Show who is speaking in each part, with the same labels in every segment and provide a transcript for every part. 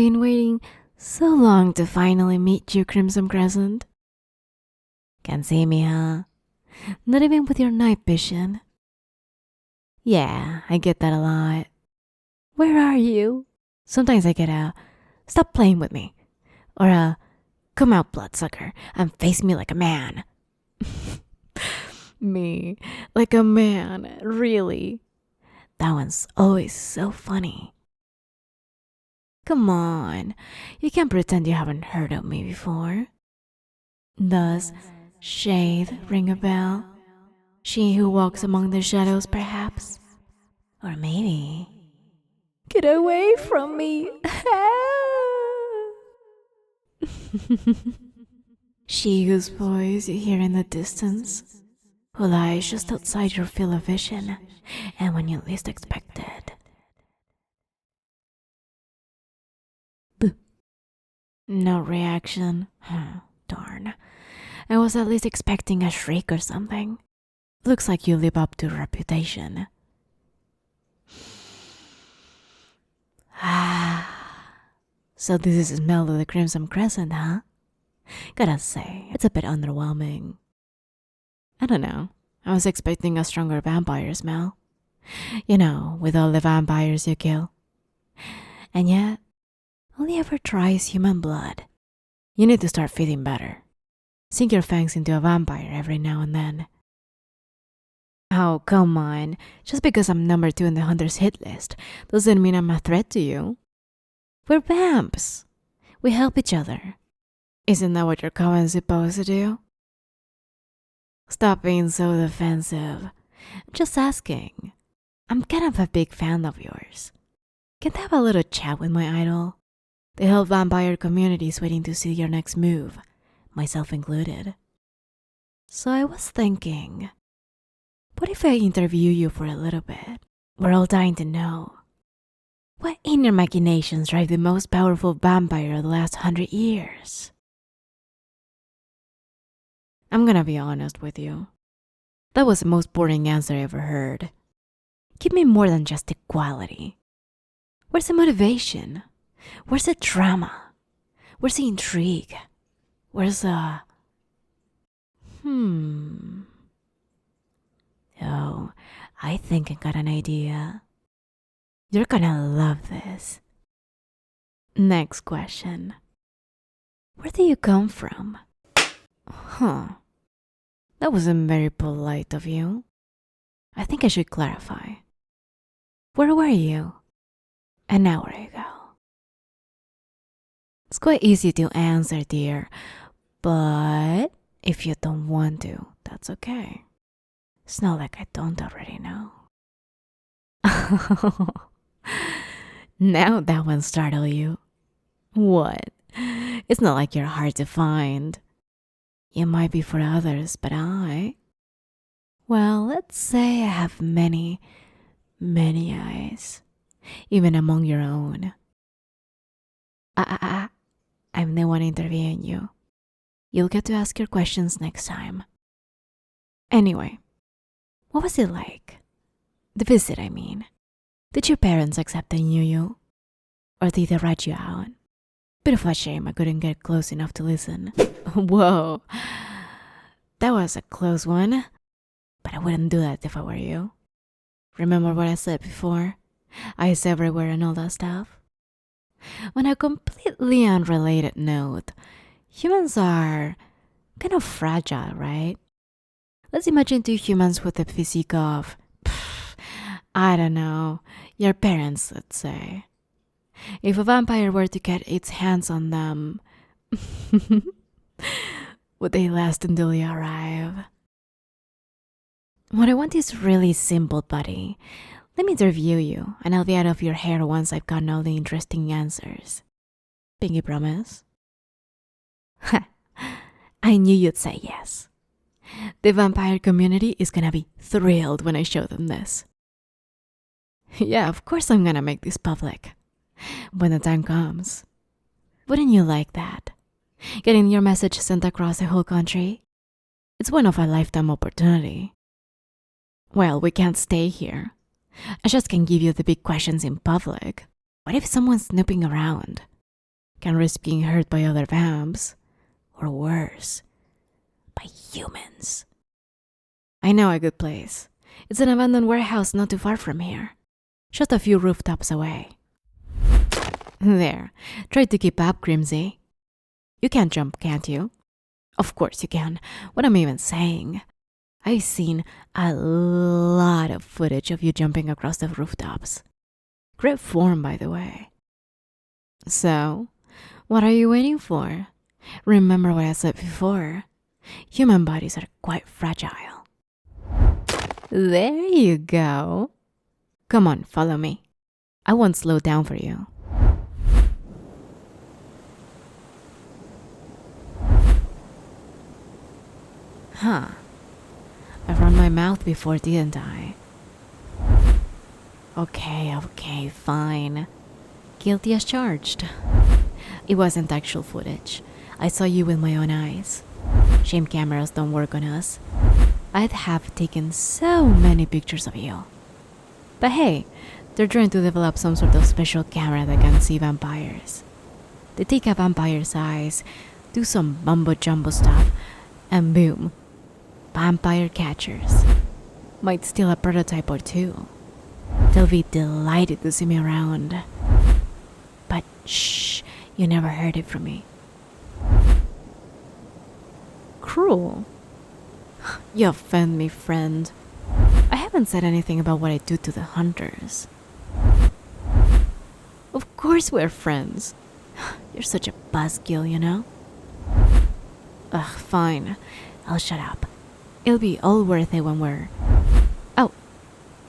Speaker 1: been waiting so long to finally meet you, Crimson Crescent. Can't see me, huh? Not even with your night vision. Yeah, I get that a lot. Where are you? Sometimes I get a, stop playing with me. Or a, come out, bloodsucker, and face me like a man. Me, like a man, really? That one's always so funny. Come on, you can't pretend you haven't heard of me before. Does Shade ring a bell? She who walks among the shadows, perhaps? Or maybe... Get away from me! She whose voice you hear in the distance, who lies just outside your field of vision, and when you least expect it. Boo. No reaction. Darn. I was at least expecting a shriek or something. Looks like you live up to reputation. So this is the smell of the Crimson Crescent, huh? Gotta say, it's a bit underwhelming. I don't know. I was expecting a stronger vampire smell. You know, with all the vampires you kill. And yet, all you ever try is human blood. You need to start feeling better. Sink your fangs into a vampire every now and then. Oh, come on. Just because I'm number 2 in the hunter's hit list doesn't mean I'm a threat to you. We're vamps. We help each other. Isn't that what your comment's supposed to do? Stop being so defensive. I'm just asking. I'm kind of a big fan of yours. Can't I have a little chat with my idol? The whole vampire community is waiting to see your next move, myself included. So I was thinking, what if I interview you for a little bit? We're all dying to know. What inner machinations drive the most powerful vampire of the last 100 years? I'm gonna be honest with you. That was the most boring answer I ever heard. Give me more than just equality. Where's the motivation? Where's the drama? Where's the intrigue? Where's the... Oh, I think I got an idea. You're gonna love this. Next question. Where do you come from? That wasn't very polite of you. I think I should clarify. Where were you an hour ago? It's quite easy to answer, dear, but if you don't want to, that's okay. It's not like I don't already know. Now that one startled you. What? It's not like you're hard to find. You might be for others, but well, let's say I have many, many eyes, even among your own. I'm the one interviewing you. You'll get to ask your questions next time. Anyway, what was it like? The visit, I mean. Did your parents accept they knew you? Or did they write you out? Bit of a shame I couldn't get close enough to listen. Whoa, that was a close one. But I wouldn't do that if I were you. Remember what I said before? Eyes everywhere and all that stuff? On a completely unrelated note, humans are kind of fragile, right? Let's imagine 2 humans with the physique of, I don't know, your parents, let's say. If a vampire were to get its hands on them, would they last until you arrive? What I want is really simple, buddy. Let me interview you, and I'll be out of your hair once I've gotten all the interesting answers. Pinky promise? I knew you'd say yes. The vampire community is gonna be thrilled when I show them this. Yeah, of course I'm gonna make this public. When the time comes. Wouldn't you like that? Getting your message sent across the whole country? It's one of a lifetime opportunity. Well, we can't stay here. I just can't give you the big questions in public. What if someone's snooping around? can risk being hurt by other vamps. Or worse, by humans. I know a good place. It's an abandoned warehouse not too far from here. Just a few rooftops away. There, try to keep up, Grimsy. You can't jump, can't you? Of course you can. What am I even saying? I've seen a lot of footage of you jumping across the rooftops. Great form, by the way. So, what are you waiting for? Remember what I said before. Human bodies are quite fragile. There you go. Come on, follow me. I won't slow down for you. Huh. I've run my mouth before, didn't I? Okay, fine. Guilty as charged. It wasn't actual footage. I saw you with my own eyes. Shame cameras don't work on us. I'd have taken so many pictures of you. But hey, they're trying to develop some sort of special camera that can see vampires. They take a vampire's eyes, do some mumbo jumbo stuff, and boom, vampire catchers. Might steal a prototype or two. They'll be delighted to see me around. But shh, you never heard it from me. Cruel. You offend me, friend. I haven't said anything about what I do to the hunters. Of course we're friends. You're such a buzzkill, you know? Ugh, fine. I'll shut up. It'll be all worth it when we're... Oh,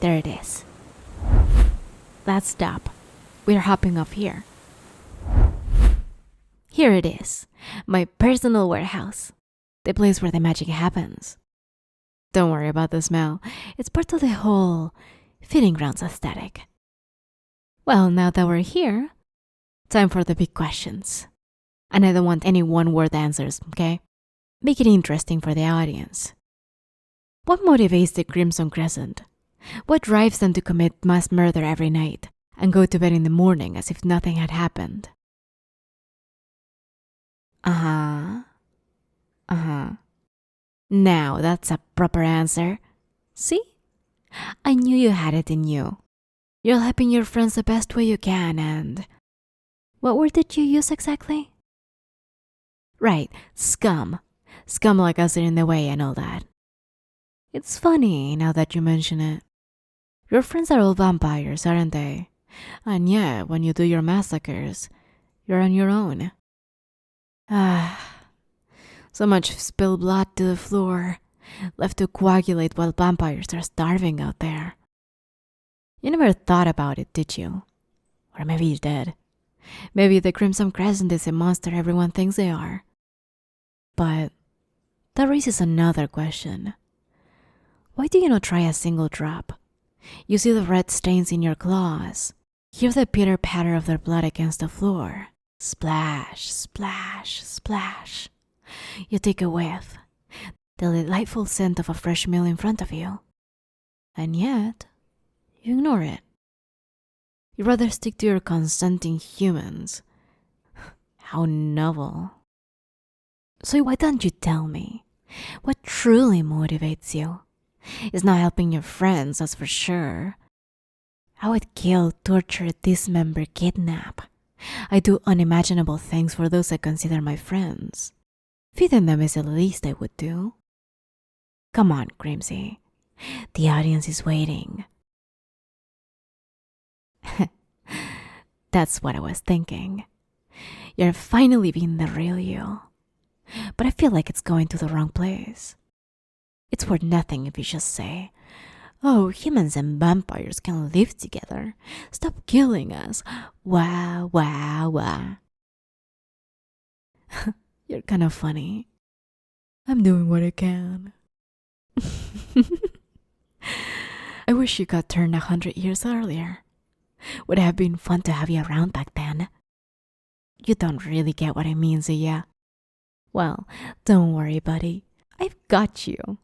Speaker 1: there it is. Let's stop. We're hopping off here. Here it is. My personal warehouse. The place where the magic happens. Don't worry about the smell. It's part of the whole feeding grounds aesthetic. Well, now that we're here, time for the big questions. And I don't want any one-word answers, okay? Make it interesting for the audience. What motivates the Crimson Crescent? What drives them to commit mass murder every night and go to bed in the morning as if nothing had happened? Now that's a proper answer. See? I knew you had it in you. You're helping your friends the best way you can and... What word did you use exactly? Right, scum. Scum like us are in the way and all that. It's funny now that you mention it. Your friends are all vampires, aren't they? And yet, when you do your massacres, you're on your own. So much spilled blood to the floor, left to coagulate while vampires are starving out there. You never thought about it, did you? Or maybe you did. Maybe the Crimson Crescent is a monster everyone thinks they are. But that raises another question. Why do you not try a single drop? You see the red stains in your claws. Hear the pitter-patter of their blood against the floor. Splash, splash, splash. You take a whiff. The delightful scent of a fresh meal in front of you. And yet, you ignore it. You'd rather stick to your consenting humans. How novel. So why don't you tell me? What truly motivates you? It's not helping your friends, that's for sure. I would kill, torture, dismember, kidnap. I do unimaginable things for those I consider my friends. Feeding them is the least I would do. Come on, Grimsy. The audience is waiting. That's what I was thinking. You're finally being the real you. But I feel like it's going to the wrong place. It's worth nothing if you just say, oh, humans and vampires can live together. Stop killing us. Wah, wah, wah. You're kind of funny. I'm doing what I can. I wish you got turned 100 years earlier. Would have been fun to have you around back then. You don't really get what I mean, so yeah. Well, don't worry, buddy. I've got you.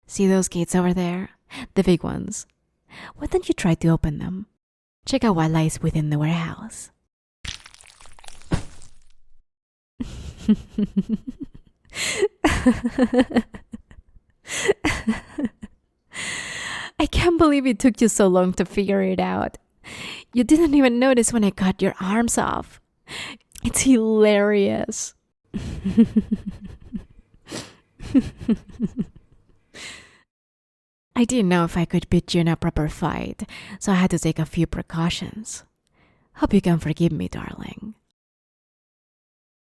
Speaker 1: See those gates over there? The big ones. Why don't you try to open them? Check out what lies within the warehouse. I can't believe it took you so long to figure it out. You didn't even notice when I cut your arms off. It's hilarious. I didn't know if I could beat you in a proper fight, so I had to take a few precautions. Hope you can forgive me, darling.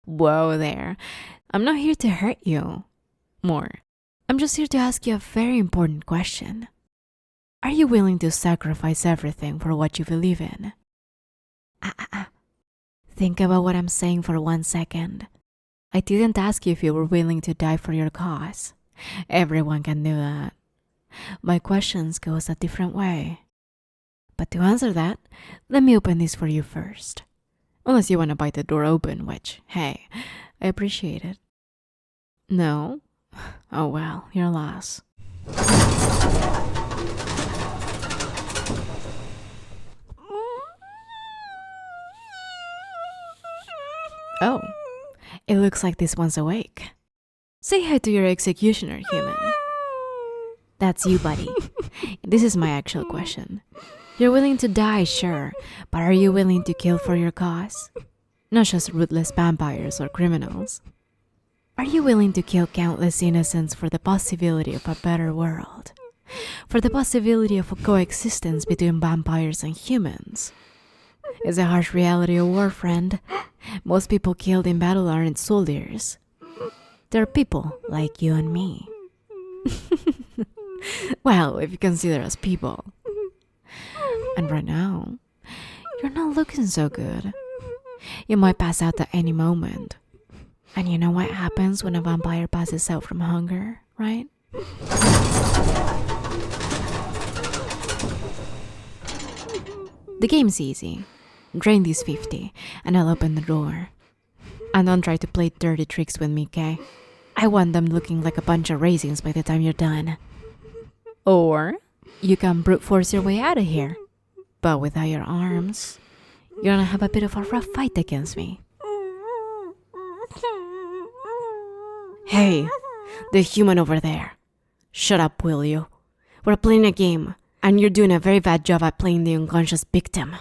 Speaker 1: Whoa there. I'm not here to hurt you. More. I'm just here to ask you a very important question. Are you willing to sacrifice everything for what you believe in? Think about what I'm saying for 1 second. I didn't ask you if you were willing to die for your cause. Everyone can do that. My questions goes a different way. But to answer that, let me open this for you first. Unless you want to bite the door open, which, hey, I appreciate it. No? Oh well, your loss. Oh, it looks like this one's awake. Say hi to your executioner, human. That's you, buddy. This is my actual question. You're willing to die, sure, but are you willing to kill for your cause? Not just ruthless vampires or criminals. Are you willing to kill countless innocents for the possibility of a better world? For the possibility of a coexistence between vampires and humans? It's a harsh reality of war, friend. Most people killed in battle aren't soldiers. They're people like you and me. Well, if you consider us people. And right now, you're not looking so good. You might pass out at any moment. And you know what happens when a vampire passes out from hunger, right? The game's easy. Drain these 50, and I'll open the door. And don't try to play dirty tricks with me, okay? I want them looking like a bunch of raisins by the time you're done. Or you can brute force your way out of here. But without your arms, you're gonna have a bit of a rough fight against me. Hey, the human over there. Shut up, will you? We're playing a game, and you're doing a very bad job at playing the unconscious victim.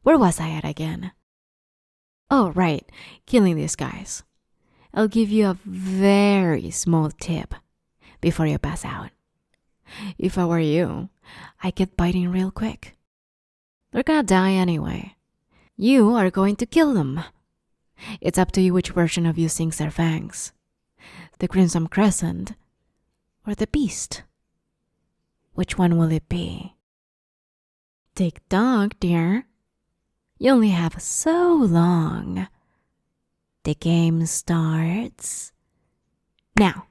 Speaker 1: Where was I at again? Oh, right, killing these guys. I'll give you a very small tip before you pass out. If I were you, I'd get biting real quick. They're gonna die anyway. You are going to kill them. It's up to you which version of you sinks their fangs. The Crimson Crescent or the beast. Which one will it be? Tick tock, dear. You only have so long. The game starts now.